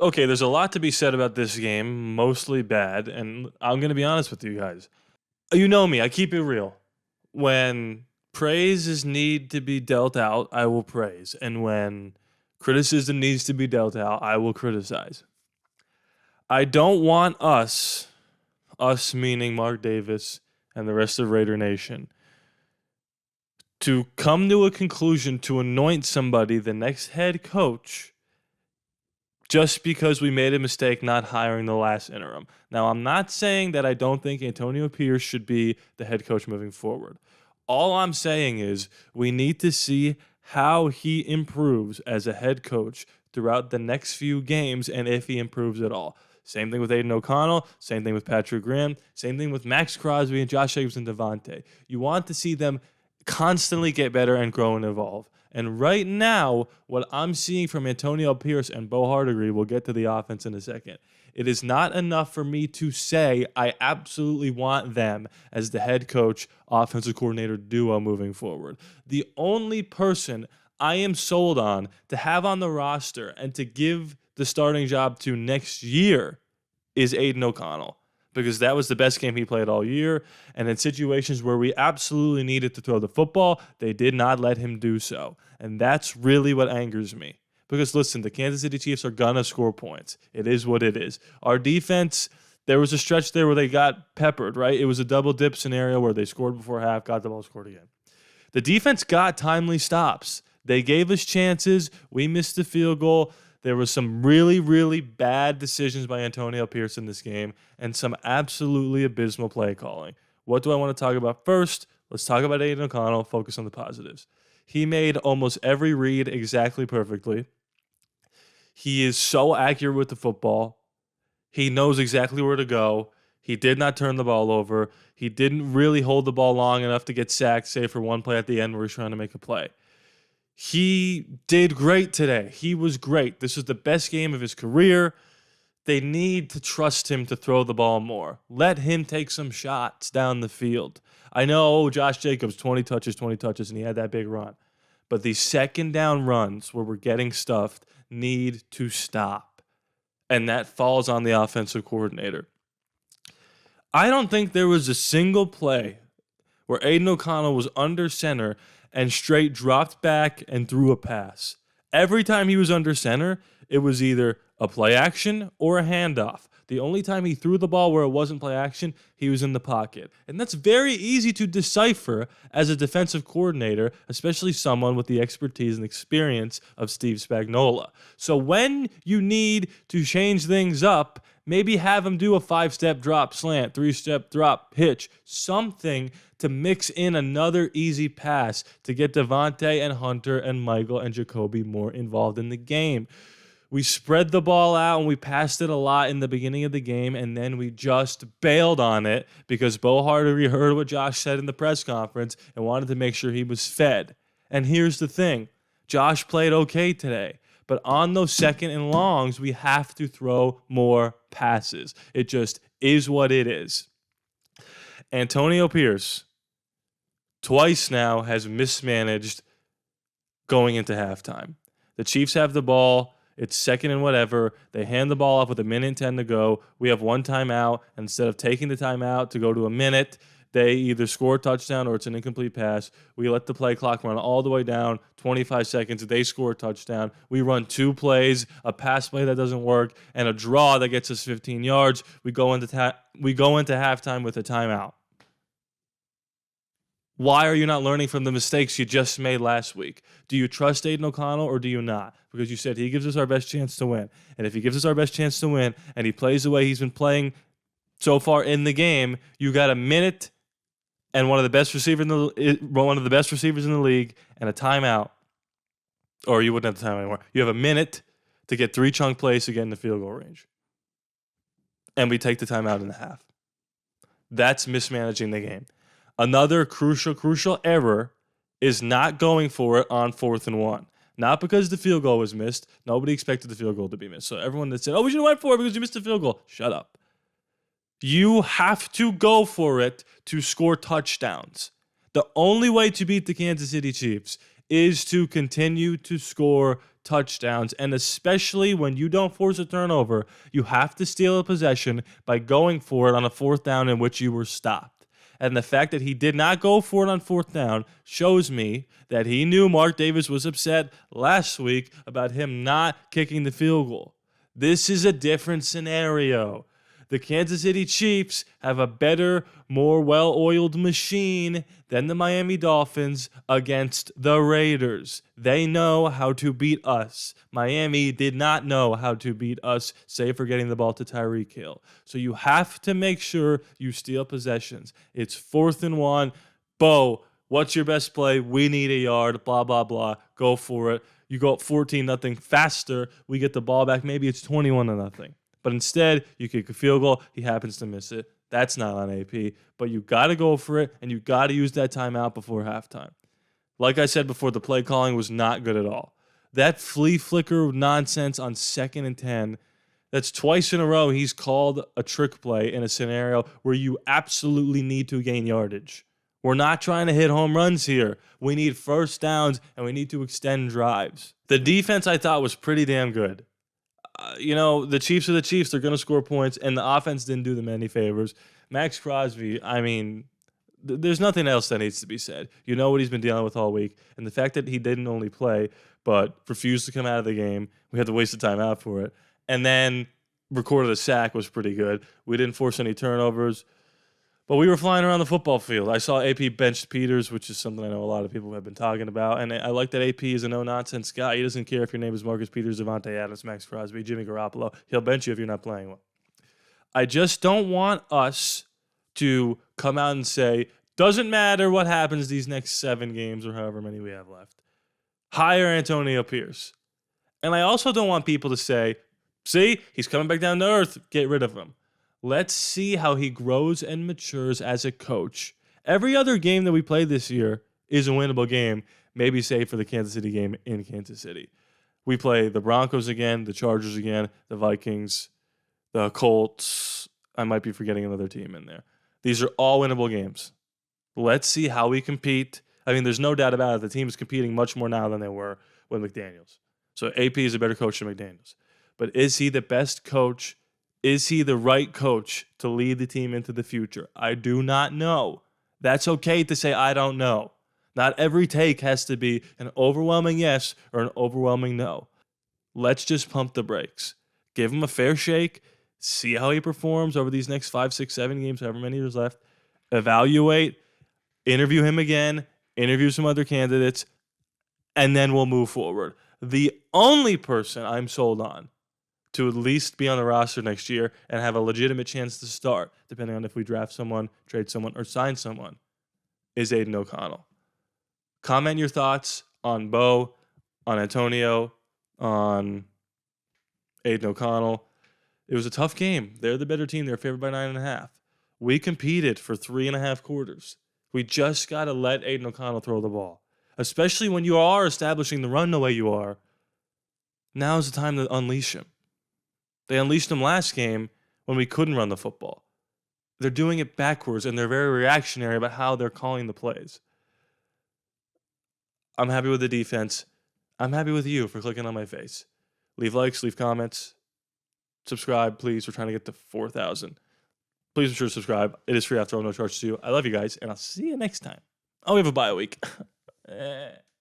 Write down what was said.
Okay, there's a lot to be said about this game, mostly bad, and I'm going to be honest with you guys. You know me, I keep it real. When praises need to be dealt out, I will praise, and when criticism needs to be dealt out, I will criticize. I don't want us meaning Mark Davis and the rest of Raider Nation, to come to a conclusion to anoint somebody the next head coach just because we made a mistake not hiring the last interim. Now, I'm not saying that I don't think Antonio Pierce should be the head coach moving forward. All I'm saying is we need to see how he improves as a head coach throughout the next few games and if he improves at all. Same thing with Aiden O'Connell, same thing with Patrick Graham, same thing with Max Crosby and Josh Jacobs and Devontae. You want to see them constantly get better and grow and evolve. And right now, what I'm seeing from Antonio Pierce and Bo Hardigree, we'll get to the offense in a second, it is not enough for me to say I absolutely want them as the head coach, offensive coordinator duo moving forward. The only person I am sold on to have on the roster and to give the starting job to next year is Aiden O'Connell, because that was the best game he played all year. And in situations where we absolutely needed to throw the football, they did not let him do so. And that's really what angers me. Because listen, the Kansas City Chiefs are going to score points. It is what it is. Our defense, there was a stretch there where they got peppered, right? It was a double dip scenario where they scored before half, got the ball, scored again. The defense got timely stops. They gave us chances. We missed the field goal. There was some really, really bad decisions by Antonio Pierce in this game and some absolutely abysmal play calling. What do I want to talk about first? Let's talk about Aiden O'Connell, focus on the positives. He made almost every read exactly perfectly. He is so accurate with the football. He knows exactly where to go. He did not turn the ball over. He didn't really hold the ball long enough to get sacked, save for one play at the end where he's trying to make a play. He did great today. He was great. This is the best game of his career. They need to trust him to throw the ball more. Let him take some shots down the field. I know Josh Jacobs, 20 touches, and he had that big run. But these second down runs where we're getting stuffed need to stop. And that falls on the offensive coordinator. I don't think there was a single play where Aiden O'Connell was under center and straight dropped back and threw a pass. Every time he was under center, it was either a play action or a handoff. The only time he threw the ball where it wasn't play action, he was in the pocket. And that's very easy to decipher as a defensive coordinator, especially someone with the expertise and experience of Steve Spagnuolo. So when you need to change things up, maybe have him do a 5-step drop slant, 3-step drop hitch, something to mix in another easy pass to get Devontae and Hunter and Michael and Jacoby more involved in the game. We spread the ball out and we passed it a lot in the beginning of the game, and then we just bailed on it because Bo Hardigree heard what Josh said in the press conference and wanted to make sure he was fed. And here's the thing. Josh played okay today. But on those second and longs, we have to throw more passes. It just is what it is. Antonio Pierce, twice now, has mismanaged going into halftime. The Chiefs have the ball. It's second and whatever. They hand the ball off with 1:10 to go. We have one timeout. Instead of taking the timeout to go to a minute, they either score a touchdown or it's an incomplete pass. We let the play clock run all the way down, 25 seconds. They score a touchdown. We run 2 plays, a pass play that doesn't work, and a draw that gets us 15 yards. We go into halftime with a timeout. Why are you not learning from the mistakes you just made last week? Do you trust Aiden O'Connell or do you not? Because you said he gives us our best chance to win. And if he gives us our best chance to win and he plays the way he's been playing so far in the game, you got a minute and one of the best receivers in the league and a timeout. Or you wouldn't have the time anymore. You have a minute to get 3 chunk plays to get in the field goal range. And we take the timeout in the half. That's mismanaging the game. Another crucial error is not going for it on 4th and 1. Not because the field goal was missed. Nobody expected the field goal to be missed. So everyone that said, we should have went for it because you missed the field goal. Shut up. You have to go for it to score touchdowns. The only way to beat the Kansas City Chiefs is to continue to score touchdowns. And especially when you don't force a turnover, you have to steal a possession by going for it on a fourth down in which you were stopped. And the fact that he did not go for it on fourth down shows me that he knew Mark Davis was upset last week about him not kicking the field goal. This is a different scenario. The Kansas City Chiefs have a better, more well-oiled machine than the Miami Dolphins against the Raiders. They know how to beat us. Miami did not know how to beat us, save for getting the ball to Tyreek Hill. So you have to make sure you steal possessions. It's 4th and 1. Bo, what's your best play? We need a yard, blah, blah, blah. Go for it. You go up 14-0 faster. We get the ball back. Maybe it's 21-0. But instead, you kick a field goal. He happens to miss it. That's not on AP. But you got to go for it, and you got to use that timeout before halftime. Like I said before, the play calling was not good at all. That flea flicker nonsense on 2nd and 10, that's twice in a row he's called a trick play in a scenario where you absolutely need to gain yardage. We're not trying to hit home runs here. We need first downs, and we need to extend drives. The defense, I thought, was pretty damn good. The Chiefs are the Chiefs. They're going to score points, and the offense didn't do them any favors. Max Crosby, there's nothing else that needs to be said. You know what he's been dealing with all week, and the fact that he didn't only play but refused to come out of the game, we had to waste the time out for it, and then recorded a sack was pretty good. We didn't force any turnovers, but we were flying around the football field. I saw AP benched Peters, which is something I know a lot of people have been talking about. And I like that AP is a no-nonsense guy. He doesn't care if your name is Marcus Peters, Devontae Adams, Max Crosby, Jimmy Garoppolo. He'll bench you if you're not playing well. I just don't want us to come out and say, doesn't matter what happens these next 7 games or however many we have left. Hire Antonio Pierce. And I also don't want people to say, see, he's coming back down to earth. Get rid of him. Let's see how he grows and matures as a coach. Every other game that we played this year is a winnable game, maybe save for the Kansas City game in Kansas City. We play the Broncos again, the Chargers again, the Vikings, the Colts. I might be forgetting another team in there. These are all winnable games. Let's see how we compete. There's no doubt about it. The team is competing much more now than they were with McDaniels. So AP is a better coach than McDaniels. But is he the best coach? Is he the right coach to lead the team into the future? I do not know. That's okay to say I don't know. Not every take has to be an overwhelming yes or an overwhelming no. Let's just pump the brakes. Give him a fair shake. See how he performs over these next 5, 6, 7 games, however many years left. Evaluate. Interview him again. Interview some other candidates. And then we'll move forward. The only person I'm sold on to at least be on the roster next year and have a legitimate chance to start, depending on if we draft someone, trade someone, or sign someone, is Aiden O'Connell. Comment your thoughts on Bo, on Antonio, on Aiden O'Connell. It was a tough game. They're the better team. They're favored by 9.5. We competed for 3.5 quarters. We just got to let Aiden O'Connell throw the ball, especially when you are establishing the run the way you are. Now's the time to unleash him. They unleashed him last game when we couldn't run the football. They're doing it backwards, and they're very reactionary about how they're calling the plays. I'm happy with the defense. I'm happy with you for clicking on my face. Leave likes, leave comments. Subscribe, please. We're trying to get to 4,000. Please be sure to subscribe. It is free after all, no charge to you. I love you guys, and I'll see you next time. Oh, we have a bye week.